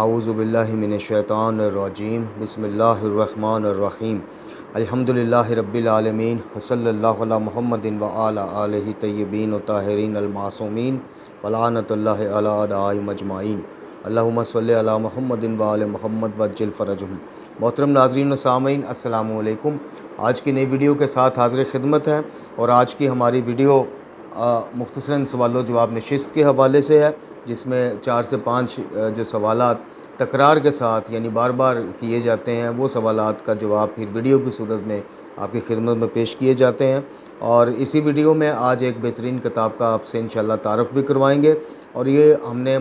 اعوذ باللہ من الشیطان الرجیم بسم اللہ الرحمن الرحیم الحمدللہ رب العالمین وصلی اللہ علی محمد وعلی آلہ طیبین الطاہرین المعصومین ولعنۃ اللہ علی اعدائہم اجمعین اللہم صلی علی محمد وعلی محمد وعجل فرجہم۔ محترم ناظرین و سامعین، السلام علیکم۔ آج کی نئی ویڈیو کے ساتھ حاضر خدمت ہے، اور آج کی ہماری ویڈیو مختصراً سوال و جواب نشست کے حوالے سے ہے، جس میں 4 سے 5 جو سوالات تکرار کے ساتھ یعنی بار بار کیے جاتے ہیں، وہ سوالات کا جواب پھر ویڈیو کی صورت میں آپ کی خدمت میں پیش کیے جاتے ہیں۔ اور اسی ویڈیو میں آج ایک بہترین کتاب کا آپ سے انشاءاللہ تعارف بھی کروائیں گے، اور یہ ہم نے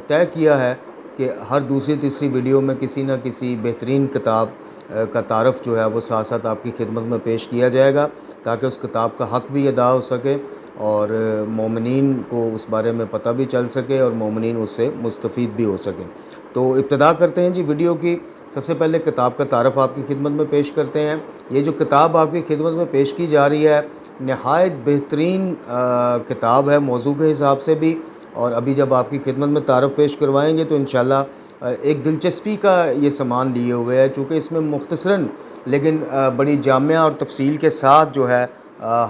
طے کیا ہے کہ ہر دوسری تیسری ویڈیو میں کسی نہ کسی بہترین کتاب کا تعارف جو ہے وہ ساتھ ساتھ آپ کی خدمت میں پیش کیا جائے گا، تاکہ اس کتاب کا حق بھی ادا ہو سکے اور مومنین کو اس بارے میں پتہ بھی چل سکے اور مومنین اس سے مستفید بھی ہو سکیں۔ تو ابتدا کرتے ہیں جی ویڈیو کی۔ سب سے پہلے کتاب کا تعارف آپ کی خدمت میں پیش کرتے ہیں۔ یہ جو کتاب آپ کی خدمت میں پیش کی جا رہی ہے، نہایت بہترین کتاب ہے موضوع کے حساب سے بھی، اور ابھی جب آپ کی خدمت میں تعارف پیش کروائیں گے تو انشاءاللہ ایک دلچسپی کا یہ سامان لیے ہوئے ہے، چونکہ اس میں مختصراً لیکن بڑی جامع اور تفصیل کے ساتھ جو ہے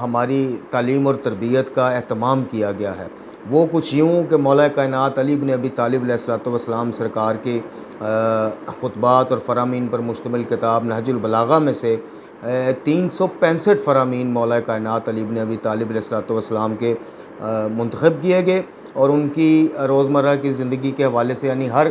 ہماری تعلیم اور تربیت کا اہتمام کیا گیا ہے۔ وہ کچھ یوں کہ مولا کائنات علی بن ابی طالب علیہ الصلوۃ والسلام سرکار کے خطبات اور فرامین پر مشتمل کتاب نہج البلاغہ میں سے 365 فرامین مولا کائنات علی بن ابی طالب علیہ الصلوۃ والسلام کے منتخب کیے گئے، اور ان کی روزمرہ کی زندگی کے حوالے سے یعنی ہر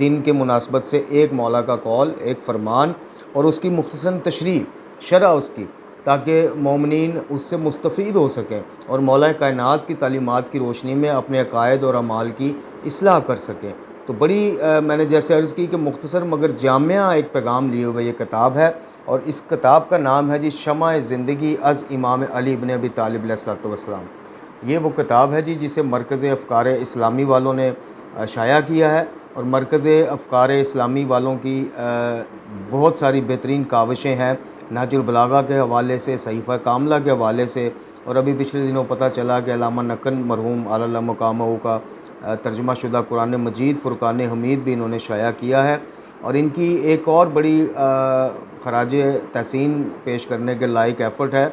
دن کے مناسبت سے ایک مولا کا قول، ایک فرمان اور اس کی مختصراً تشریح، شرح اس کی، تاکہ مومنین اس سے مستفید ہو سکیں اور مولا کائنات کی تعلیمات کی روشنی میں اپنے عقائد اور اعمال کی اصلاح کر سکیں۔ تو بڑی میں نے جیسے عرض کی کہ مختصر مگر جامع ایک پیغام لیے ہوئے یہ کتاب ہے، اور اس کتاب کا نام ہے جی شمع زندگی از امام علی بن ابی طالب علیہ الصلوۃ والسلام۔ یہ وہ کتاب ہے جی جسے مرکز افکار اسلامی والوں نے شائع کیا ہے، اور مرکز افکار اسلامی والوں کی بہت ساری بہترین کاوشیں ہیں نہج البلاغہ کے حوالے سے، صحیفہ کاملہ کے حوالے سے، اور ابھی پچھلے دنوں پتہ چلا کہ علامہ نقن مرحوم علی اللہ مقامہ کا ترجمہ شدہ قرآن مجید فرقان حمید بھی انہوں نے شائع کیا ہے۔ اور ان کی ایک اور بڑی خراج تحسین پیش کرنے کے لائق ایفرٹ ہے،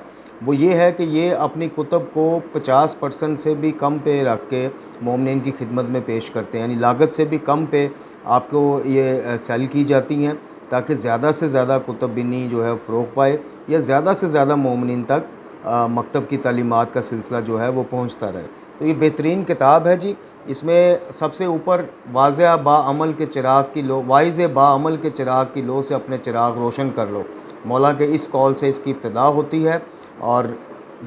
وہ یہ ہے کہ یہ اپنی کتب کو 50% سے بھی کم پہ رکھ کے مومنین کی خدمت میں پیش کرتے ہیں، یعنی لاگت سے بھی کم پہ آپ کو یہ سیل کی جاتی ہیں، تاکہ زیادہ سے زیادہ کتب بینی جو ہے فروغ پائے، یا زیادہ سے زیادہ مومنین تک مکتب کی تعلیمات کا سلسلہ جو ہے وہ پہنچتا رہے۔ تو یہ بہترین کتاب ہے جی۔ اس میں سب سے اوپر واضح با عمل کے چراغ کی لو سے اپنے چراغ روشن کر لو، مولا کے اس قول سے اس کی ابتدا ہوتی ہے۔ اور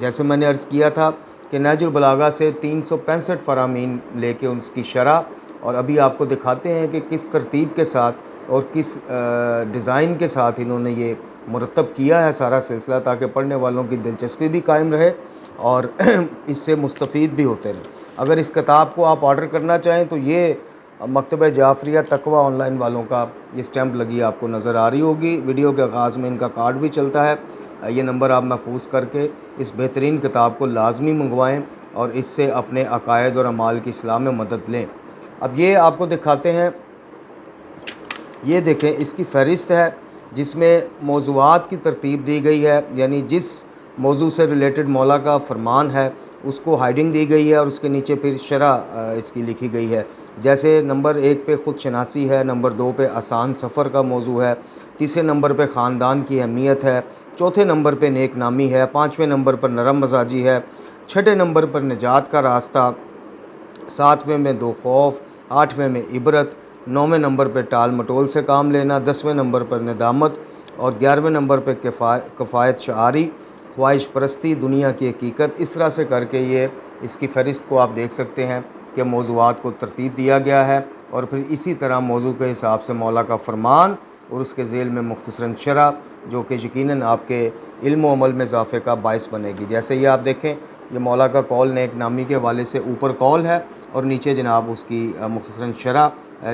جیسے میں نے عرض کیا تھا کہ نہج البلاغہ سے 365 فرامین لے کے اس کی شرح، اور ابھی آپ کو دکھاتے ہیں کہ کس ترتیب کے ساتھ اور کس ڈیزائن کے ساتھ انہوں نے یہ مرتب کیا ہے سارا سلسلہ، تاکہ پڑھنے والوں کی دلچسپی بھی قائم رہے اور اس سے مستفید بھی ہوتے رہیں۔ اگر اس کتاب کو آپ آرڈر کرنا چاہیں تو یہ مکتبہ جعفریہ تقوی آن لائن والوں کا یہ سٹیمپ لگی آپ کو نظر آ رہی ہوگی، ویڈیو کے آغاز میں ان کا کارڈ بھی چلتا ہے۔ یہ نمبر آپ محفوظ کر کے اس بہترین کتاب کو لازمی منگوائیں اور اس سے اپنے عقائد اور اعمال کی اصلاح میں مدد لیں۔ اب یہ آپ کو دکھاتے ہیں، یہ دیکھیں اس کی فہرست ہے جس میں موضوعات کی ترتیب دی گئی ہے، یعنی جس موضوع سے ریلیٹڈ مولا کا فرمان ہے اس کو ہائیڈنگ دی گئی ہے، اور اس کے نیچے پھر شرح اس کی لکھی گئی ہے۔ جیسے نمبر 1 پہ خود شناسی ہے، نمبر 2 پہ آسان سفر کا موضوع ہے، تیسرے نمبر پہ خاندان کی اہمیت ہے، چوتھے نمبر پہ نیک نامی ہے، 5ویں نمبر پر نرم مزاجی ہے، 6 نمبر پر نجات کا راستہ، 7ویں میں 2 خوف، 8ویں میں عبرت، 9ویں نمبر پہ ٹال مٹول سے کام لینا، 10ویں نمبر پر ندامت، اور 11ویں نمبر پہ کفایت شعاری، خواہش پرستی، دنیا کی حقیقت۔ اس طرح سے کر کے یہ اس کی فہرست کو آپ دیکھ سکتے ہیں کہ موضوعات کو ترتیب دیا گیا ہے، اور پھر اسی طرح موضوع کے حساب سے مولا کا فرمان اور اس کے ذیل میں مختصراً شرح، جو کہ یقیناً آپ کے علم و عمل میں اضافے کا باعث بنے گی۔ جیسے یہ آپ دیکھیں، یہ مولا کا قول نیک نامی کے حوالے سے اوپر قول ہے، اور نیچے جناب اس کی مختصراً شرح،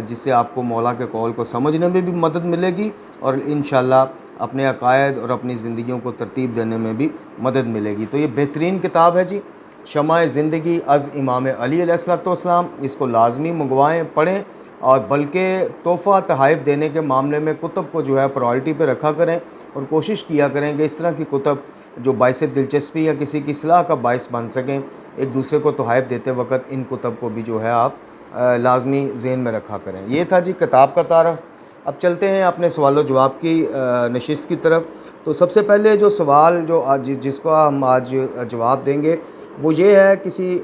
جس سے آپ کو مولا کے قول کو سمجھنے میں بھی مدد ملے گی، اور انشاءاللہ اپنے عقائد اور اپنی زندگیوں کو ترتیب دینے میں بھی مدد ملے گی۔ تو یہ بہترین کتاب ہے جی، شمع زندگی از امام علی علیہ الصلوۃ والسلام۔ اس کو لازمی منگوائیں، پڑھیں، اور بلکہ تحفہ تحائف دینے کے معاملے میں کتب کو جو ہے پرائورٹی پہ رکھا کریں، اور کوشش کیا کریں کہ اس طرح کی کتب جو باعث دلچسپی یا کسی کی اصلاح کا باعث بن سکیں، ایک دوسرے کو تحائف دیتے وقت ان کتب کو بھی جو ہے آپ لازمی ذہن میں رکھا کریں۔ یہ تھا جی کتاب کا تعارف۔ اب چلتے ہیں اپنے سوال و جواب کی نشست کی طرف۔ تو سب سے پہلے جو سوال جو آج جس کو ہم آج جواب دیں گے وہ یہ ہے، کسی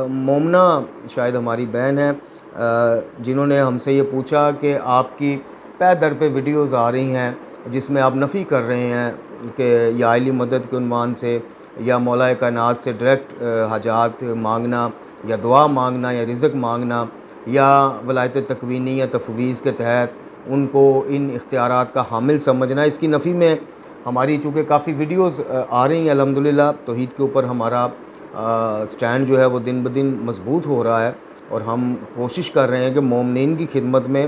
مومنہ شاید ہماری بہن ہے جنہوں نے ہم سے یہ پوچھا کہ آپ کی پے در پہ ویڈیوز آ رہی ہیں جس میں آپ نفی کر رہے ہیں کہ یا علی مدد کے عنوان سے یا مولا کائنات سے ڈائریکٹ حاجات مانگنا یا دعا مانگنا یا رزق مانگنا یا ولایت تکوینی یا تفویض کے تحت ان کو ان اختیارات کا حامل سمجھنا، اس کی نفی میں ہماری چونکہ کافی ویڈیوز آ رہی ہیں الحمدللہ، توحید کے اوپر ہمارا سٹینڈ جو ہے وہ دن بدن مضبوط ہو رہا ہے، اور ہم کوشش کر رہے ہیں کہ مومنین کی خدمت میں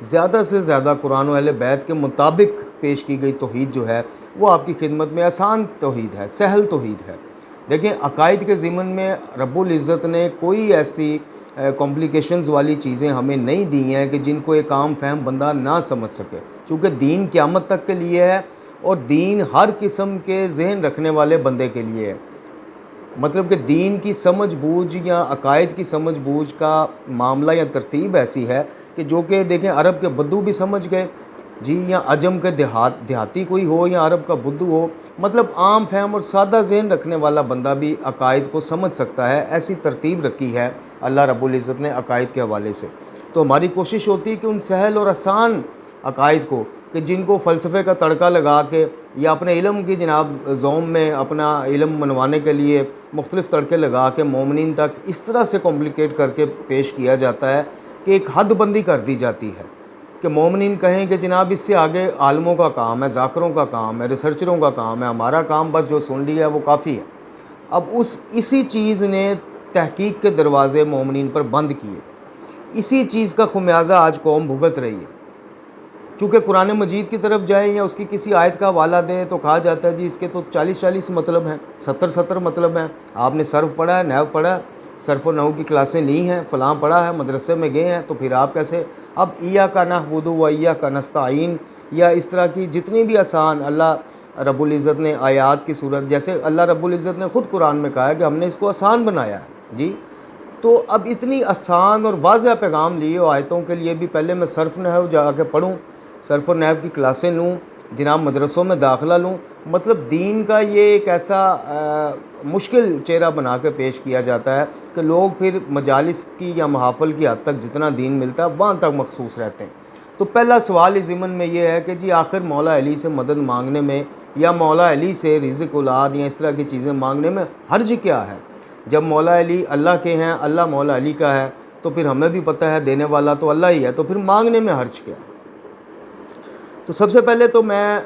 زیادہ سے زیادہ قرآن و اہل بیت کے مطابق پیش کی گئی توحید جو ہے وہ آپ کی خدمت میں آسان توحید ہے، سہل توحید ہے۔ دیکھیں عقائد کے ضمن میں رب العزت نے کوئی ایسی کمپلیکیشنز والی چیزیں ہمیں نہیں دی ہیں کہ جن کو ایک عام فہم بندہ نہ سمجھ سکے، چونکہ دین قیامت تک کے لیے ہے اور دین ہر قسم کے ذہن رکھنے والے بندے کے لیے ہے۔ مطلب کہ دین کی سمجھ بوجھ یا عقائد کی سمجھ بوجھ کا معاملہ یا ترتیب ایسی ہے کہ جو کہ دیکھیں عرب کے بدو بھی سمجھ گئے جی، یا عجم کے دیہاتی کوئی ہو یا عرب کا بدو ہو، مطلب عام فہم اور سادہ ذہن رکھنے والا بندہ بھی عقائد کو سمجھ سکتا ہے۔ ایسی ترتیب رکھی ہے اللہ رب العزت نے عقائد کے حوالے سے۔ تو ہماری کوشش ہوتی ہے کہ ان سہل اور آسان عقائد کو، کہ جن کو فلسفے کا تڑکا لگا کے یا اپنے علم کی جناب زوم میں اپنا علم منوانے کے لیے مختلف تڑکے لگا کے مومنین تک اس طرح سے کمپلیکیٹ کر کے پیش کیا جاتا ہے کہ ایک حد بندی کر دی جاتی ہے کہ مومنین کہیں کہ جناب اس سے آگے عالموں کا کام ہے، ذاکروں کا کام ہے، ریسرچروں کا کام ہے، ہمارا کام بس جو سن لیا ہے وہ کافی ہے۔ اب اسی چیز نے تحقیق کے دروازے مومنین پر بند کیے، اسی چیز کا خمیازہ آج قوم بھگت رہی ہے۔ چونکہ قرآن مجید کی طرف جائیں یا اس کی کسی آیت کا حوالہ دیں تو کہا جاتا ہے جی اس کے تو 40 مطلب ہیں، 70 مطلب ہیں، آپ نے صرف پڑھا ہے، نحو پڑھا ہے، صرف و نحو کی کلاسیں لی ہیں، فلاں پڑھا ہے، مدرسے میں گئے ہیں، تو پھر آپ کیسے؟ اب ایاک نعبد و ایاک نستعین یا اس طرح کی جتنی بھی آسان اللہ رب العزت نے آیات کی صورت، جیسے اللہ رب العزت نے خود قرآن میں کہا ہے کہ ہم نے اس کو آسان بنایا ہے جی، تو اب اتنی آسان اور واضح پیغام لیے اور آیتوں کے لیے بھی پہلے میں صرف نحو جا کے پڑھوں، صرف و نحو کی کلاسیں لوں، جناب مدرسوں میں داخلہ لوں، مطلب دین کا یہ ایک ایسا مشکل چہرہ بنا کے پیش کیا جاتا ہے کہ لوگ پھر مجالس کی یا محافل کی حد تک جتنا دین ملتا ہے وہاں تک مخصوص رہتے ہیں۔ تو پہلا سوال اس ضمن میں یہ ہے کہ جی آخر مولا علی سے مدد مانگنے میں یا مولا علی سے رزق اولاد یا اس طرح کی چیزیں مانگنے میں حرج کیا ہے؟ جب مولا علی اللہ کے ہیں، اللہ مولا علی کا ہے، تو پھر ہمیں بھی پتہ ہے دینے والا تو اللہ ہی ہے، تو پھر مانگنے میں حرج کیا ہے؟ تو سب سے پہلے تو میں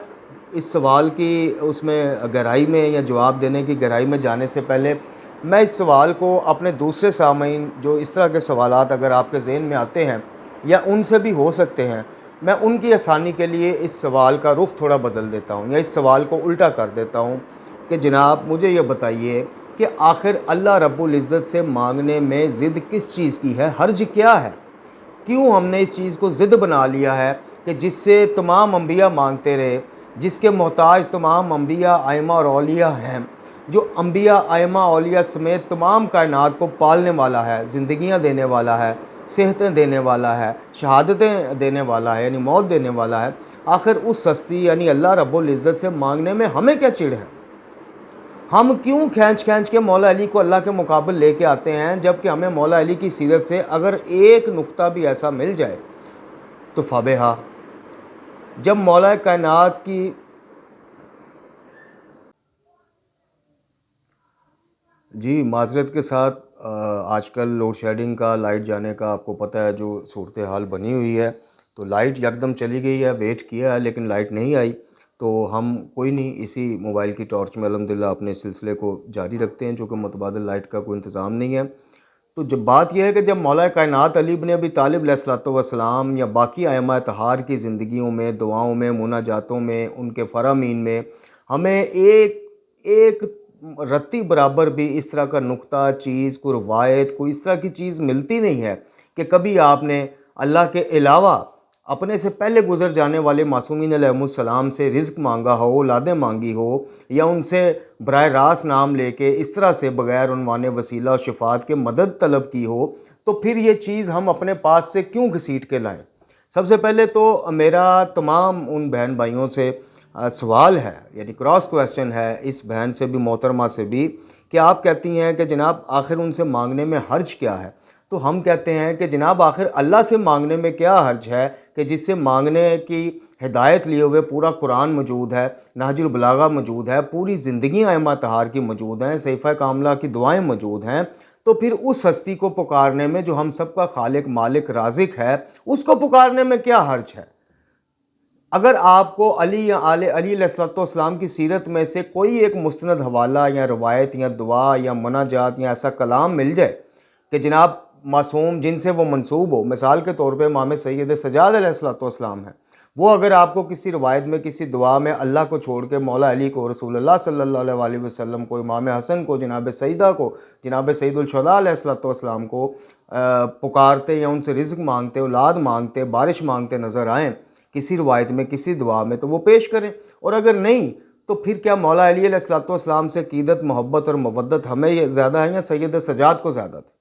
اس سوال کی اس میں گہرائی میں یا جواب دینے کی گہرائی میں جانے سے پہلے میں اس سوال کو اپنے دوسرے سامعین جو اس طرح کے سوالات اگر آپ کے ذہن میں آتے ہیں یا ان سے بھی ہو سکتے ہیں، میں ان کی آسانی کے لیے اس سوال کا رخ تھوڑا بدل دیتا ہوں یا اس سوال کو الٹا کر دیتا ہوں کہ جناب مجھے یہ بتائیے کہ آخر اللہ رب العزت سے مانگنے میں ضد کس چیز کی ہے؟ حرج کیا ہے؟ کیوں ہم نے اس چیز کو ضد بنا لیا ہے کہ جس سے تمام انبیاء مانگتے رہے، جس کے محتاج تمام انبیاء ائمہ اور اولیاء ہیں، جو انبیاء ائمہ اولیاء سمیت تمام کائنات کو پالنے والا ہے، زندگیاں دینے والا ہے، صحتیں دینے والا ہے، شہادتیں دینے والا ہے، یعنی موت دینے والا ہے، آخر اس ہستی یعنی اللہ رب العزت سے مانگنے میں ہمیں کیا چڑ ہے؟ ہم کیوں کھینچ کے مولا علی کو اللہ کے مقابل لے کے آتے ہیں، جبکہ ہمیں مولا علی کی سیرت سے اگر ایک نقطہ بھی ایسا مل جائے تو فبہا۔ جب مولا کائنات کی جی معذرت کے ساتھ آج کل لوڈ شیڈنگ کا، لائٹ جانے کا آپ کو پتہ ہے جو صورتحال بنی ہوئی ہے، تو لائٹ یکدم چلی گئی ہے، ویٹ کیا ہے لیکن لائٹ نہیں آئی، تو ہم کوئی نہیں اسی موبائل کی ٹارچ میں الحمدللہ اپنے سلسلے کو جاری رکھتے ہیں، چونکہ متبادل لائٹ کا کوئی انتظام نہیں ہے۔ تو جب بات یہ ہے کہ جب مولا کائنات علی بن ابی طالب علیہ الصلوۃ والسلام یا باقی ائمہ اطہار کی زندگیوں میں، دعاؤں میں، مناجاتوں میں، ان کے فرامین میں ہمیں ایک رتی برابر بھی اس طرح کا نقطہ چیز، کوئی روایت، کوئی اس طرح کی چیز ملتی نہیں ہے کہ کبھی آپ نے اللہ کے علاوہ اپنے سے پہلے گزر جانے والے معصومین علیہ السلام سے رزق مانگا ہو، اولادیں مانگی ہو، یا ان سے براہ راست نام لے کے اس طرح سے بغیر عنوان وسیلہ اور شفاعت کے مدد طلب کی ہو، تو پھر یہ چیز ہم اپنے پاس سے کیوں گھسیٹ کے لائیں؟ سب سے پہلے تو میرا تمام ان بہن بھائیوں سے سوال ہے، یعنی کراس کویسچن ہے، اس بہن سے بھی محترمہ سے بھی، کہ آپ کہتی ہیں کہ جناب آخر ان سے مانگنے میں حرج کیا ہے؟ تو ہم کہتے ہیں کہ جناب آخر اللہ سے مانگنے میں کیا حرج ہے کہ جس سے مانگنے کی ہدایت لیے ہوئے پورا قرآن موجود ہے، نہج البلاغہ موجود ہے، پوری زندگی ائمہ طہار کی موجود ہیں، صحیفہ کاملہ کی دعائیں موجود ہیں، تو پھر اس ہستی کو پکارنے میں جو ہم سب کا خالق مالک رازق ہے، اس کو پکارنے میں کیا حرج ہے؟ اگر آپ کو علی یا آل علی علیہ السلام کی سیرت میں سے کوئی ایک مستند حوالہ یا روایت یا دعا یا مناجات یا ایسا کلام مل جائے کہ جناب معصوم جن سے وہ منسوب ہو، مثال کے طور پہ امام سید سجاد علیہ السلام ہیں، وہ اگر آپ کو کسی روایت میں کسی دعا میں اللہ کو چھوڑ کے مولا علی کو، رسول اللہ صلی اللہ علیہ وسلم کو، امام حسن کو، جناب سیدہ کو، جناب سید الشہداء علیہ السلام کو پکارتے یا ان سے رزق مانگتے، اولاد مانگتے، بارش مانگتے نظر آئیں کسی روایت میں کسی دعا میں، تو وہ پیش کریں، اور اگر نہیں تو پھر کیا مولا علی علیہ السلام سے عقیدت، محبت اور مودت ہمیں یہ زیادہ ہے یا سید سجاد کو زیادہ تھے؟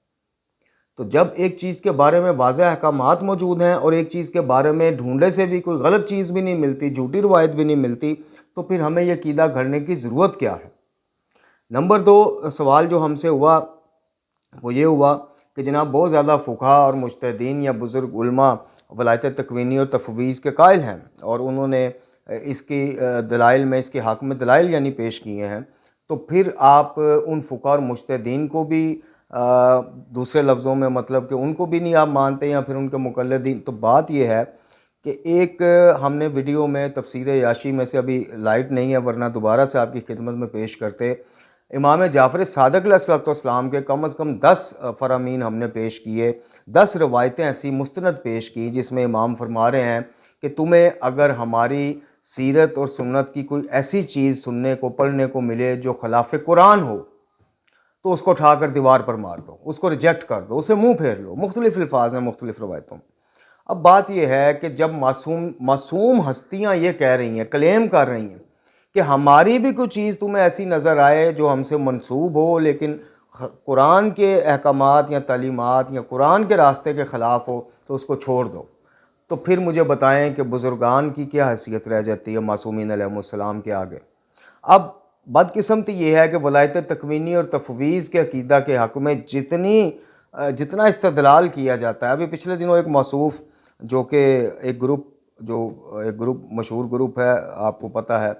تو جب ایک چیز کے بارے میں واضح احکامات موجود ہیں اور ایک چیز کے بارے میں ڈھونڈے سے بھی کوئی غلط چیز بھی نہیں ملتی، جھوٹی روایت بھی نہیں ملتی، تو پھر ہمیں یہ عقیدہ گھڑنے کی ضرورت کیا ہے؟ نمبر 2 سوال جو ہم سے ہوا وہ یہ ہوا کہ جناب بہت زیادہ فقہا اور مجتہدین یا بزرگ علماء ولایت تکوینی اور تفویض کے قائل ہیں، اور انہوں نے اس کی دلائل میں، اس کے حق میں دلائل یعنی پیش کیے ہیں، تو پھر آپ ان فقہا اور مجتہدین کو بھی دوسرے لفظوں میں مطلب کہ ان کو بھی نہیں آپ مانتے یا پھر ان کے مقلدین؟ تو بات یہ ہے کہ ایک ہم نے ویڈیو میں تفسیر یاشی میں سے ابھی لائٹ نہیں ہے ورنہ دوبارہ سے آپ کی خدمت میں پیش کرتے، امام جعفر صادق علیہ السلام کے کم از کم 10 فرامین ہم نے پیش کیے، 10 روایتیں ایسی مستند پیش کی جس میں امام فرما رہے ہیں کہ تمہیں اگر ہماری سیرت اور سنت کی کوئی ایسی چیز سننے کو پڑھنے کو ملے جو خلاف قرآن ہو تو اس کو اٹھا کر دیوار پر مار دو، اس کو ریجیکٹ کر دو، اسے منہ پھیر لو۔ مختلف الفاظ ہیں مختلف روایتوں میں۔ اب بات یہ ہے کہ جب معصوم ہستیاں یہ کہہ رہی ہیں، کلیم کر رہی ہیں کہ ہماری بھی کوئی چیز تمہیں ایسی نظر آئے جو ہم سے منسوب ہو لیکن قرآن کے احکامات یا تعلیمات یا قرآن کے راستے کے خلاف ہو تو اس کو چھوڑ دو، تو پھر مجھے بتائیں کہ بزرگان کی کیا حیثیت رہ جاتی ہے معصومین علیہ السلام کے آگے؟ اب بدقسمتی یہ ہے کہ ولایت تکوینی اور تفویض کے عقیدہ کے حق میں جتنا استدلال کیا جاتا ہے، ابھی پچھلے دنوں ایک موصوف جو کہ ایک گروپ مشہور گروپ ہے، آپ کو پتہ ہے،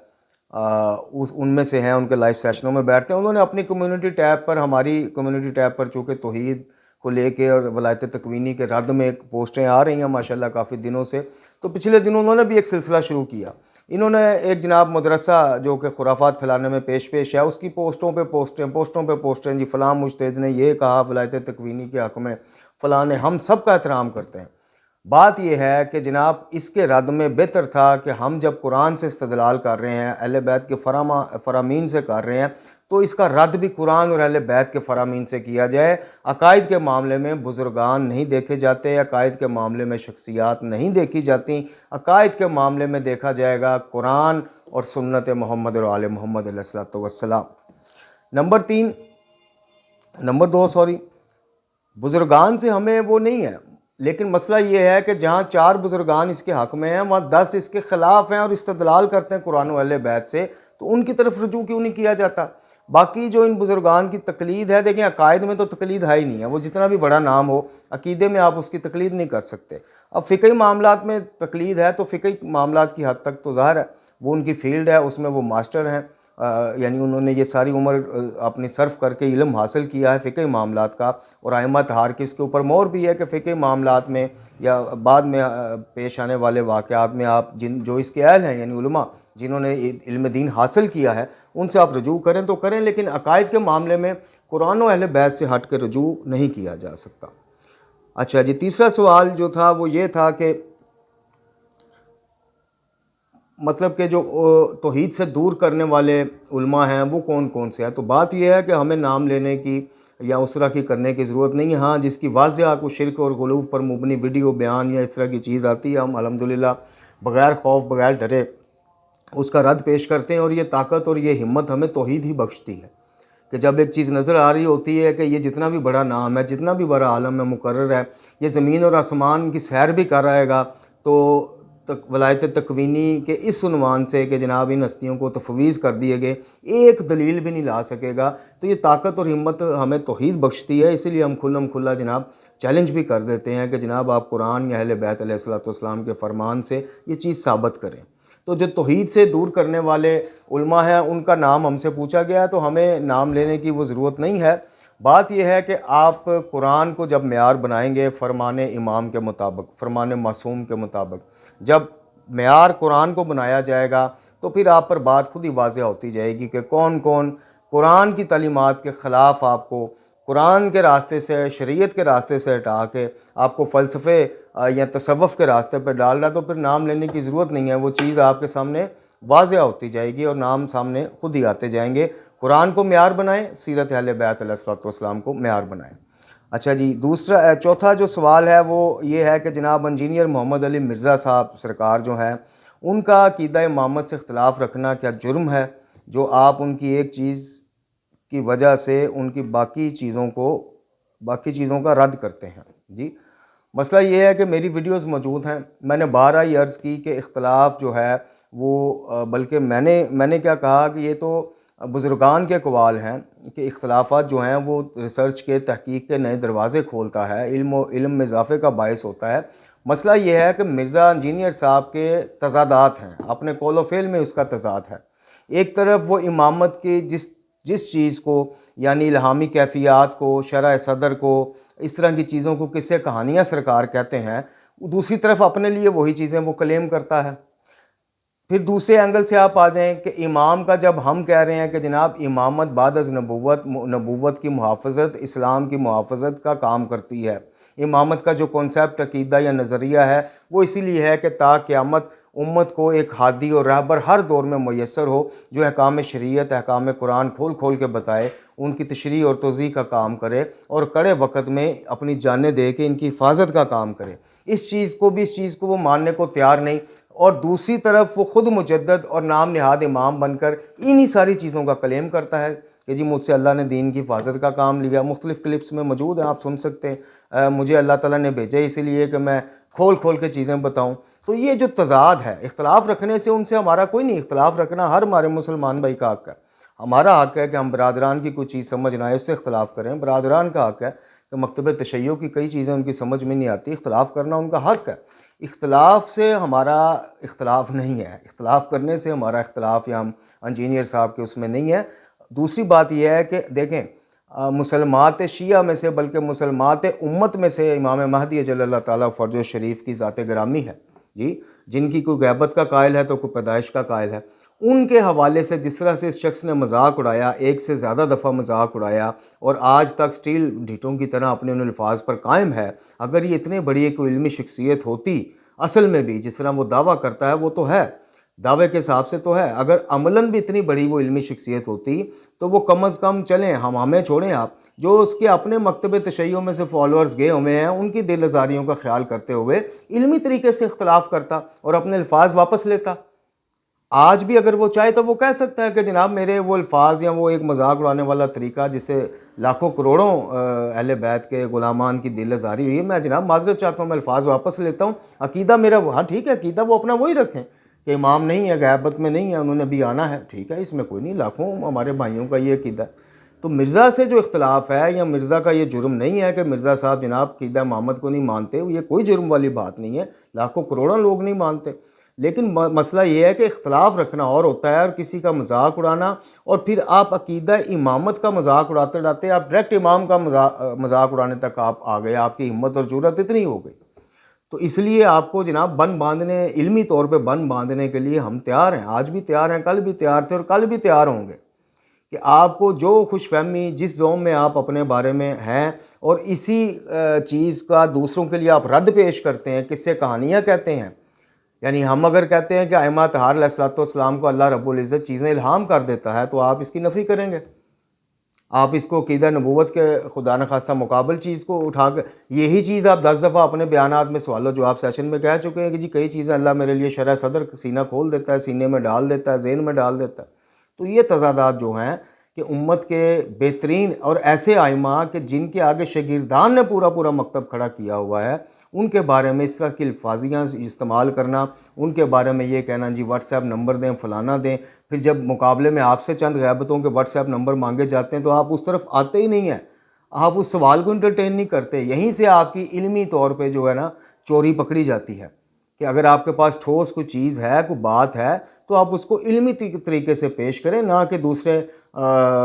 ان میں سے ہیں، ان کے لائیو سیشنوں میں بیٹھتے ہیں، انہوں نے اپنی کمیونٹی ٹیب پر، ہماری کمیونٹی ٹیب پر چونکہ توحید کو لے کے اور ولایت تکوینی کے رد میں ایک پوسٹیں آ رہی ہیں ماشاءاللہ کافی دنوں سے، تو پچھلے دنوں انہوں نے بھی ایک سلسلہ شروع کیا۔ انہوں نے ایک جناب مدرسہ جو کہ خرافات پھیلانے میں پیش ہے، اس کی پوسٹوں پہ پوسٹیں جی فلاں مجتہد نے یہ کہا ولایت تکوینی کے حق میں، فلاں نے، ہم سب کا احترام کرتے ہیں۔ بات یہ ہے کہ جناب اس کے رد میں بہتر تھا کہ ہم جب قرآن سے استدلال کر رہے ہیں، اہل بیت کے فرامین سے کر رہے ہیں، تو اس کا رد بھی قرآن اور اہل بیت کے فرامین سے کیا جائے۔ عقائد کے معاملے میں بزرگان نہیں دیکھے جاتے، عقائد کے معاملے میں شخصیات نہیں دیکھی جاتی، عقائد کے معاملے میں دیکھا جائے گا قرآن اور سنت محمد اور آل محمد علیہ السلام۔ نمبر 2 بزرگان سے ہمیں وہ نہیں ہے، لیکن مسئلہ یہ ہے کہ جہاں 4 بزرگان اس کے حق میں ہیں وہاں 10 اس کے خلاف ہیں اور استدلال کرتے ہیں قرآن و اہل بیت سے، تو ان کی طرف رجوع کیوں نہیں کیا جاتا؟ باقی جو ان بزرگان کی تقلید ہے، دیکھیں عقائد میں تو تقلید ہے ہی نہیں ہے، وہ جتنا بھی بڑا نام ہو عقیدے میں آپ اس کی تقلید نہیں کر سکتے۔ اب فقہی معاملات میں تقلید ہے تو فقہی معاملات کی حد تک تو ظاہر ہے وہ ان کی فیلڈ ہے، اس میں وہ ماسٹر ہیں، یعنی انہوں نے یہ ساری عمر اپنی صرف کر کے علم حاصل کیا ہے فقہی معاملات کا، اور ائمہ طہار کی اس کے اوپر مہر بھی ہے کہ فقہی معاملات میں یا بعد میں پیش آنے والے واقعات میں آپ جو اس کے اہل ہیں یعنی علماء جنہوں نے علم دین حاصل کیا ہے ان سے آپ رجوع کریں تو کریں، لیکن عقائد کے معاملے میں قرآن و اہل بیت سے ہٹ کے رجوع نہیں کیا جا سکتا۔ اچھا جی، تیسرا سوال جو تھا وہ یہ تھا کہ مطلب کہ جو توحید سے دور کرنے والے علماء ہیں وہ کون کون سے ہیں؟ تو بات یہ ہے کہ ہمیں نام لینے کی یا اس طرح کی کرنے کی ضرورت نہیں ہے۔ ہاں جس کی واضح کو شرک اور غلو پر مبنی ویڈیو بیان یا اس طرح کی چیز آتی ہے، ہم الحمدللہ بغیر خوف بغیر ڈرے اس کا رد پیش کرتے ہیں، اور یہ طاقت اور یہ ہمت ہمیں توحید ہی بخشتی ہے کہ جب ایک چیز نظر آ رہی ہوتی ہے کہ یہ جتنا بھی بڑا نام ہے، جتنا بھی بڑا عالم ہے، مقرر ہے، یہ زمین اور آسمان کی سیر بھی کر رہے گا، تو ولایت تکوینی کے اس عنوان سے کہ جناب ان ہستیوں کو تفویض کر دیے گئے، ایک دلیل بھی نہیں لا سکے گا۔ تو یہ طاقت اور ہمت ہمیں توحید بخشتی ہے، اسی لیے ہم کھلا جناب چیلنج بھی کر دیتے ہیں کہ جناب آپ قرآن یا اہل بیت علیہ الصلوۃ والسلام کے فرمان سے یہ چیز ثابت کریں۔ تو جو توحید سے دور کرنے والے علماء ہیں ان کا نام ہم سے پوچھا گیا ہے، تو ہمیں نام لینے کی وہ ضرورت نہیں ہے۔ بات یہ ہے کہ آپ قرآن کو جب معیار بنائیں گے فرمان امام کے مطابق، فرمان معصوم کے مطابق، جب معیار قرآن کو بنایا جائے گا تو پھر آپ پر بات خود ہی واضح ہوتی جائے گی کہ کون کون قرآن کی تعلیمات کے خلاف آپ کو قرآن کے راستے سے، شریعت کے راستے سے ہٹا کے آپ کو فلسفے یا تصوف کے راستے پہ ڈال رہا ہے، تو پھر نام لینے کی ضرورت نہیں ہے، وہ چیز آپ کے سامنے واضح ہوتی جائے گی اور نام سامنے خود ہی آتے جائیں گے۔ قرآن کو معیار بنائیں، سیرت اہل بیت علیہ الصلوۃ والسلام کو معیار بنائیں۔ اچھا جی، چوتھا جو سوال ہے وہ یہ ہے کہ جناب انجینئر محمد علی مرزا صاحب سرکار جو ہیں ان کا عقیدہ امامت سے اختلاف رکھنا کیا جرم ہے، جو آپ ان کی ایک چیز کی وجہ سے ان کی باقی چیزوں کا رد کرتے ہیں؟ جی، مسئلہ یہ ہے کہ میری ویڈیوز موجود ہیں، میں نے بارہا ہی عرض کی کہ اختلاف جو ہے وہ بلکہ میں نے کیا کہا کہ یہ تو بزرگان کے اقوال ہیں کہ اختلافات جو ہیں وہ ریسرچ کے تحقیق کے نئے دروازے کھولتا ہے، علم میں اضافے کا باعث ہوتا ہے۔ مسئلہ یہ ہے کہ مرزا انجینئر صاحب کے تضادات ہیں، اپنے قول و فعل میں اس کا تضاد ہے۔ ایک طرف وہ امامت کی جس چیز کو یعنی الہامی کیفیات کو، شرع صدر کو، اس طرح کی چیزوں کو قصے کہانیاں سرکار کہتے ہیں، دوسری طرف اپنے لیے وہی چیزیں وہ کلیم کرتا ہے۔ پھر دوسرے اینگل سے آپ آ جائیں کہ امام کا جب ہم کہہ رہے ہیں کہ جناب امامت بعد از نبوت کی محافظت، اسلام کی محافظت کا کام کرتی ہے، امامت کا جو کانسیپٹ عقیدہ یا نظریہ ہے وہ اسی لیے ہے کہ تا قیامت امت کو ایک ہادی اور رہبر ہر دور میں میسر ہو، جو احکام شریعت، احکام قرآن کھول کے بتائے، ان کی تشریح اور توضیح کا کام کرے اور کڑے وقت میں اپنی جانیں دے کے ان کی حفاظت کا کام کرے۔ اس چیز کو وہ ماننے کو تیار نہیں، اور دوسری طرف وہ خود مجدد اور نام نہاد امام بن کر انہی ساری چیزوں کا کلیم کرتا ہے کہ جی مجھ سے اللہ نے دین کی حفاظت کا کام لیا۔ مختلف کلپس میں موجود ہیں، آپ سن سکتے ہیں، مجھے اللہ تعالیٰ نے بھیجا اسی لیے کہ میں کھول کے چیزیں بتاؤں۔ تو یہ جو تضاد ہے، اختلاف رکھنے سے ان سے ہمارا کوئی نہیں، اختلاف رکھنا ہر ہمارے مسلمان بھائی کا حق ہے۔ ہمارا حق ہے کہ ہم برادران کی کوئی چیز سمجھ نہ آئے اس سے اختلاف کریں، برادران کا حق ہے کہ مکتب تشیع کی کئی چیزیں ان کی سمجھ میں نہیں آتی، اختلاف کرنا ان کا حق ہے۔ اختلاف سے ہمارا اختلاف نہیں ہے، اختلاف کرنے سے ہمارا اختلاف یا ہم انجینئر صاحب کے اس میں نہیں ہے۔ دوسری بات یہ ہے کہ دیکھیں مسلمات شیعہ میں سے بلکہ مسلمات امت میں سے امام مہدی اجل اللہ تعالیٰ فرج و شریف کی ذات گرامی ہے، جی، جن کی کوئی غیبت کا قائل ہے تو کوئی پیدائش کا قائل ہے۔ ان کے حوالے سے جس طرح سے اس شخص نے مذاق اڑایا، ایک سے زیادہ دفعہ مذاق اڑایا اور آج تک سٹیل ڈھیٹوں کی طرح اپنے ان الفاظ پر قائم ہے، اگر یہ اتنے بڑی ایک علمی شخصیت ہوتی اصل میں بھی جس طرح وہ دعویٰ کرتا ہے وہ تو ہے، دعوے کے حساب سے تو ہے، اگر عملاً بھی اتنی بڑی وہ علمی شخصیت ہوتی تو وہ کم از کم چلیں، ہمیں چھوڑیں، آپ جو اس کے اپنے مکتب تشیع میں سے فالورز گئے ہوئے ہیں ان کی دل آزاریوں کا خیال کرتے ہوئے علمی طریقے سے اختلاف کرتا اور اپنے الفاظ واپس لیتا۔ آج بھی اگر وہ چاہے تو وہ کہہ سکتا ہے کہ جناب میرے وہ الفاظ یا وہ ایک مذاق اڑانے والا طریقہ جس سے لاکھوں کروڑوں اہل بیت کے غلامان کی دل آزاری ہوئی ہے، میں جناب معذرت چاہتا ہوں، میں الفاظ واپس لیتا ہوں، عقیدہ میرا ہاں ٹھیک ہے، عقیدہ وہ اپنا وہی رکھیں کہ امام نہیں ہے، غیبت میں نہیں ہے، انہوں نے بھی آنا ہے، ٹھیک ہے، اس میں کوئی نہیں، لاکھوں ہمارے بھائیوں کا یہ عقیدہ ہے۔ تو مرزا سے جو اختلاف ہے یا مرزا کا یہ جرم نہیں ہے کہ مرزا صاحب جناب عقیدہ محمد کو نہیں مانتے، یہ کوئی جرم والی بات نہیں ہے، لاکھوں کروڑوں لوگ نہیں مانتے، لیکن مسئلہ یہ ہے کہ اختلاف رکھنا اور ہوتا ہے اور کسی کا مذاق اڑانا، اور پھر آپ عقیدہ امامت کا مذاق اڑاتے اڑاتے آپ ڈائریکٹ امام کا مذاق اڑانے تک آپ آ گئے، آپ کی ہمت اور جرأت اتنی ہو گئی۔ تو اس لیے آپ کو جناب بن باندھنے، علمی طور پہ بن باندھنے کے لیے ہم تیار ہیں، آج بھی تیار ہیں، کل بھی تیار تھے اور کل بھی تیار ہوں گے کہ آپ کو جو خوش فہمی جس زوم میں آپ اپنے بارے میں ہیں اور اسی چیز کا دوسروں کے لیے آپ رد پیش کرتے ہیں، قصے کہانیاں کہتے ہیں، یعنی ہم اگر کہتے ہیں کہ ائمہ طہار علیہ الصلوۃ والسلام کو اللہ رب العزت چیزیں الہام کر دیتا ہے تو آپ اس کی نفی کریں گے، آپ اس کو عقیدہ نبوت کے خدا نخواستہ مقابل چیز کو اٹھا کر یہی چیز آپ 10 دفعہ اپنے بیانات میں سوال و جواب سیشن میں کہہ چکے ہیں کہ جی کئی چیزیں اللہ میرے لیے شرح صدر سینہ کھول دیتا ہے، سینے میں ڈال دیتا ہے، ذہن میں ڈال دیتا ہے۔ تو یہ تضادات جو ہیں کہ امت کے بہترین اور ایسے ائمہ کہ جن کے آگے شاگردان نے پورا پورا مکتب کھڑا کیا ہوا ہے، ان کے بارے میں اس طرح کی الفاظیاں استعمال کرنا، ان کے بارے میں یہ کہنا جی واٹس ایپ نمبر دیں، فلانا دیں، پھر جب مقابلے میں آپ سے چند غیبتوں کے واٹس ایپ نمبر مانگے جاتے ہیں تو آپ اس طرف آتے ہی نہیں ہیں، آپ اس سوال کو انٹرٹین نہیں کرتے۔ یہیں سے آپ کی علمی طور پہ جو ہے نا چوری پکڑی جاتی ہے کہ اگر آپ کے پاس ٹھوس کوئی چیز ہے، کوئی بات ہے، تو آپ اس کو علمی طریقے سے پیش کریں، نہ کہ دوسرے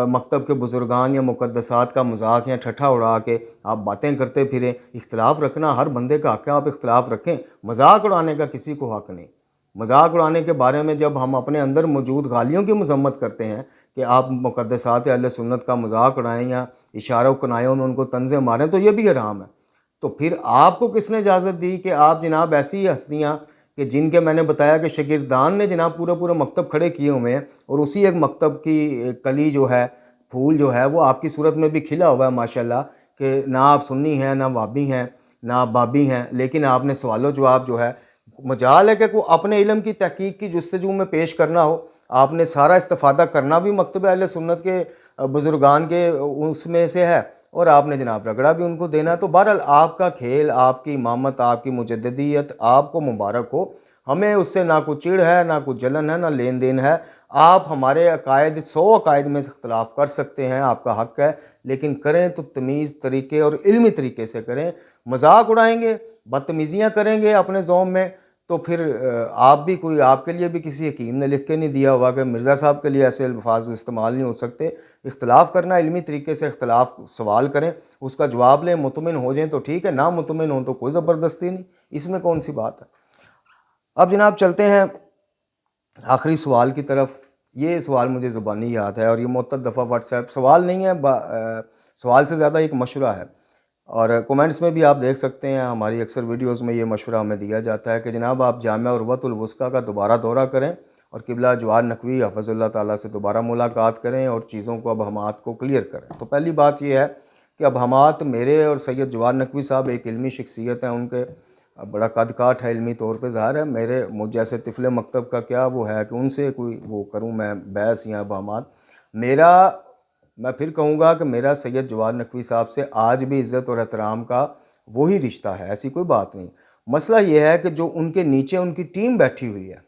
مکتب کے بزرگان یا مقدسات کا مذاق یا ٹھٹھا اڑا کے آپ باتیں کرتے پھریں۔ اختلاف رکھنا ہر بندے کا حق ہے، آپ اختلاف رکھیں، مذاق اڑانے کا کسی کو حق نہیں۔ مذاق اڑانے کے بارے میں جب ہم اپنے اندر موجود غالیوں کی مذمت کرتے ہیں کہ آپ مقدسات اہل سنت کا مذاق اڑائیں یا اشارہ و کنایوں میں ان کو طنزیں ماریں تو یہ بھی حرام ہے۔ تو پھر آپ کو کس نے اجازت دی کہ آپ جناب ایسی ہستیاں کہ جن کے میں نے بتایا کہ شاگردان نے جناب پورا پورا مکتب کھڑے کیے ہوئے ہیں، اور اسی ایک مکتب کی کلی جو ہے، پھول جو ہے وہ آپ کی صورت میں بھی کھلا ہوا ہے ماشاءاللہ، کہ نہ آپ سنی ہیں، نہ وابی ہیں، نہ آپ بابی ہیں، لیکن آپ نے سوال و جواب جو ہے، مجال ہے کہ کوئی اپنے علم کی تحقیق کی جستجو میں پیش کرنا ہو، آپ نے سارا استفادہ کرنا بھی مکتب اہل سنت کے بزرگان کے اس میں سے ہے، اور آپ نے جناب رگڑا بھی ان کو دینا ہے۔ تو بہرحال آپ کا کھیل، آپ کی امامت، آپ کی مجددیت آپ کو مبارک ہو، ہمیں اس سے نہ کوئی چڑ ہے، نہ کوئی جلن ہے، نہ لین دین ہے۔ آپ ہمارے عقائد 100 عقائد میں سے اختلاف کر سکتے ہیں، آپ کا حق ہے، لیکن کریں تو تمیز طریقے اور علمی طریقے سے کریں۔ مذاق اڑائیں گے، بدتمیزیاں کریں گے اپنے ذوم میں، تو پھر آپ بھی کوئی، آپ کے لیے بھی کسی حکیم نے لکھ کے نہیں دیا ہوا کہ مرزا صاحب کے لیے ایسے الفاظ استعمال نہیں ہو سکتے۔ اختلاف کرنا علمی طریقے سے، اختلاف سوال کریں، اس کا جواب لیں، مطمئن ہو جائیں تو ٹھیک ہے، نہ مطمئن ہوں تو کوئی زبردستی نہیں، اس میں کون سی بات ہے۔ اب جناب چلتے ہیں آخری سوال کی طرف۔ یہ سوال مجھے زبانی یاد ہے اور یہ متعدد دفعہ واٹس ایپ سوال نہیں ہے، سوال سے زیادہ ایک مشورہ ہے، اور کومنٹس میں بھی آپ دیکھ سکتے ہیں، ہماری اکثر ویڈیوز میں یہ مشورہ ہمیں دیا جاتا ہے کہ جناب آپ جامعہ عروۃ الوثقیٰ کا دوبارہ دورہ کریں اور قبلہ جواد نقوی حفظ اللہ تعالیٰ سے دوبارہ ملاقات کریں اور چیزوں کو، ابہامات کو کلیئر کریں۔ تو پہلی بات یہ ہے کہ ابہامات میرے اور سید جواد نقوی صاحب ایک علمی شخصیت ہیں، ان کے بڑا قد کاٹ ہے علمی طور پہ، ظاہر ہے میرے مجھ جیسے طفل مکتب کا کیا وہ ہے کہ ان سے کوئی وہ کروں میں بحث یا ابہامات۔ میں پھر کہوں گا کہ میرا سید جواد نقوی صاحب سے آج بھی عزت اور احترام کا وہی رشتہ ہے، ایسی کوئی بات نہیں۔ مسئلہ یہ ہے کہ جو ان کے نیچے ان کی ٹیم بیٹھی ہوئی ہے،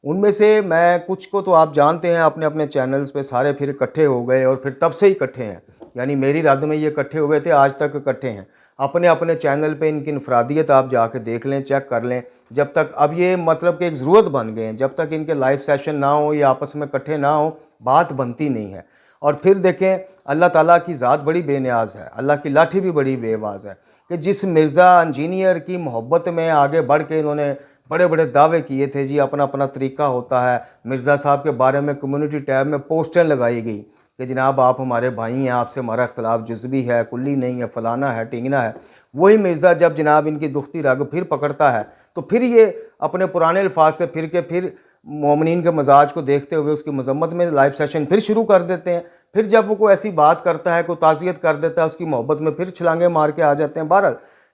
ان میں سے میں کچھ کو تو آپ جانتے ہیں، اپنے اپنے چینلز پہ سارے پھر اکٹھے ہو گئے اور پھر تب سے ہی اکٹھے ہیں، یعنی میری رد میں یہ اکٹھے ہوئے تھے، آج تک اکٹھے ہیں۔ اپنے اپنے چینل پہ ان کی انفرادیت آپ جا کے دیکھ لیں، چیک کر لیں، جب تک اب یہ مطلب کہ ایک ضرورت بن گئے ہیں، جب تک ان کے لائیو سیشن نہ ہو یا آپس میں اکٹھے نہ ہوں بات بنتی نہیں ہے۔ اور پھر دیکھیں اللہ تعالیٰ کی ذات بڑی بے نیاز ہے، اللہ کی لاٹھی بھی بڑی بے باز ہے کہ جس مرزا انجینئر کی محبت میں آگے بڑھ کے انہوں نے بڑے بڑے دعوے کیے تھے، جی اپنا اپنا طریقہ ہوتا ہے، مرزا صاحب کے بارے میں کمیونٹی ٹیب میں پوسٹیں لگائی گئی کہ جناب آپ ہمارے بھائی ہیں، آپ سے ہمارا اختلاف جزوی ہے، کلی نہیں ہے، فلانا ہے، ٹینگنا ہے۔ وہی مرزا جب جناب ان کی دختی رگ پھر پکڑتا ہے تو پھر یہ اپنے پرانے الفاظ سے پھر مومنین کے مزاج کو دیکھتے ہوئے اس کی مذمت میں لائیو سیشن پھر شروع کر دیتے ہیں۔ پھر جب وہ کوئی ایسی بات کرتا ہے، کوئی تعزیت کر دیتا ہے، اس کی محبت میں پھر چھلانگیں مار کے آ جاتے ہیں۔ بہرحال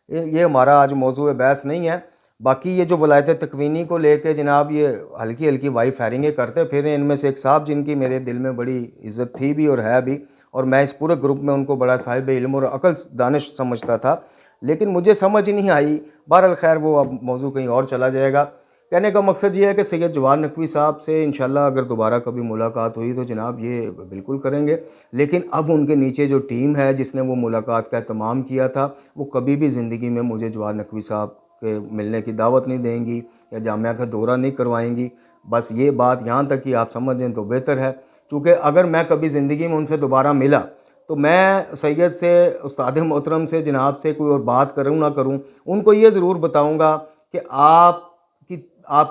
یہ ہمارا آج موضوع بحث نہیں ہے۔ باقی یہ جو ولایت تکوینی کو لے کے جناب یہ ہلکی ہلکی وائی فائرنگیں کرتے پھر ان میں سے ایک صاحب جن کی میرے دل میں بڑی عزت تھی بھی اور ہے بھی، اور میں اس پورے گروپ میں ان کو بڑا صاحب علم اور عقل دانش سمجھتا تھا، لیکن مجھے سمجھ نہیں آئی۔ بہرحال خیر وہ اب موضوع کہیں اور چلا جائے گا۔ کہنے کا مقصد یہ ہے کہ سید جواد نقوی صاحب سے انشاءاللہ اگر دوبارہ کبھی ملاقات ہوئی تو جناب یہ بالکل کریں گے، لیکن اب ان کے نیچے جو ٹیم ہے جس نے وہ ملاقات کا اہتمام کیا تھا، وہ کبھی بھی زندگی میں مجھے جواد نقوی صاحب کے ملنے کی دعوت نہیں دیں گی یا جامعہ کا دورہ نہیں کروائیں گی۔ بس یہ بات یہاں تک کہ آپ سمجھ جائیں تو بہتر ہے، چونکہ اگر میں کبھی زندگی میں ان سے دوبارہ ملا تو میں سید سے، استاد محترم سے، جناب سے کوئی اور بات کروں نہ کروں، ان کو یہ ضرور بتاؤں گا کہ آپ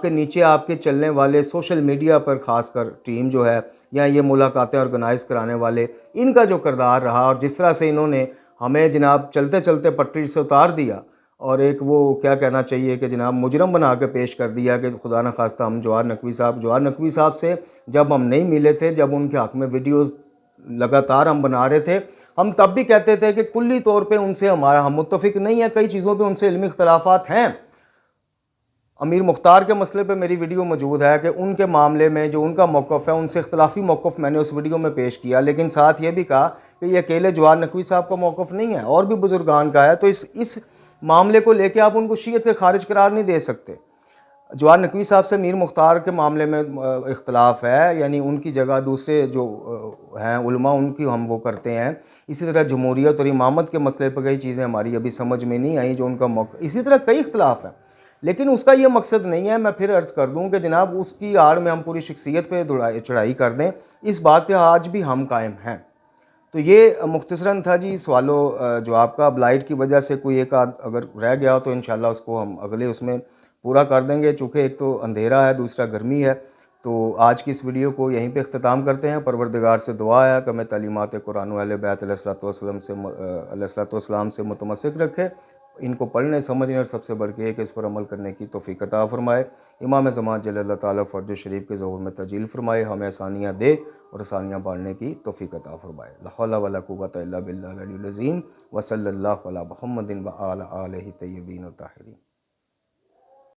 کے نیچے آپ کے چلنے والے سوشل میڈیا پر خاص کر ٹیم جو ہے یا یہ ملاقاتیں آرگنائز کرانے والے، ان کا جو کردار رہا اور جس طرح سے انہوں نے ہمیں جناب چلتے چلتے پٹری سے اتار دیا اور ایک وہ کیا کہنا چاہیے کہ جناب مجرم بنا کے پیش کر دیا کہ خدا نخواستہ ہم جواد نقوی صاحب سے جب ہم نہیں ملے تھے، جب ان کے حق میں ویڈیوز لگاتار ہم بنا رہے تھے، ہم تب بھی کہتے تھے کہ کلی طور پہ ان سے ہم متفق نہیں ہیں، کئی چیزوں پہ ان سے علمی اختلافات ہیں۔ امیر مختار کے مسئلے پہ میری ویڈیو موجود ہے کہ ان کے معاملے میں جو ان کا موقف ہے ان سے اختلافی موقف میں نے اس ویڈیو میں پیش کیا، لیکن ساتھ یہ بھی کہا کہ یہ اکیلے جواد نقوی صاحب کا موقف نہیں ہے، اور بھی بزرگان کا ہے، تو اس معاملے کو لے کے آپ ان کو شیعت سے خارج قرار نہیں دے سکتے۔ جواد نقوی صاحب سے میر مختار کے معاملے میں اختلاف ہے، یعنی ان کی جگہ دوسرے جو ہیں علماء ان کی ہم وہ کرتے ہیں۔ اسی طرح جمہوریت اور امامت کے مسئلے پہ کئی چیزیں ہماری ابھی سمجھ میں نہیں آئیں جو ان کا موقع، اسی طرح کئی اختلاف ہیں، لیکن اس کا یہ مقصد نہیں ہے، میں پھر عرض کر دوں کہ جناب اس کی آڑ میں ہم پوری شخصیت پہ چڑھائی کر دیں، اس بات پہ آج بھی ہم قائم ہیں۔ تو یہ مختصراً تھا جی سوال و جواب کا۔ اب لائٹ کی وجہ سے کوئی ایک آدھ اگر رہ گیا تو انشاءاللہ اس کو ہم اگلے اس میں پورا کر دیں گے، چونکہ ایک تو اندھیرا ہے، دوسرا گرمی ہے۔ تو آج کی اس ویڈیو کو یہیں پہ اختتام کرتے ہیں۔ پروردگار سے دعا ہے کہ ہمیں تعلیمات قرآن و اہل بیت علیہ السلام سے متمسک رکھے، ان کو پڑھنے سمجھنے اور سب سے بڑھ کے کہ اس پر عمل کرنے کی توفیق عطا فرمائے۔ امام زمان جل اللہ تعالیٰ فرج شریف کے ظہور میں تجلیل فرمائے، ہمیں آسانیاں دے اور آسانیاں بانٹنے کی توفیق عطا فرمائے۔ لا حول ولا قوۃ الا باللہ العلی العظیم، وصلی اللہ علی محمد وعلی آلہ طیبین الطاہرین۔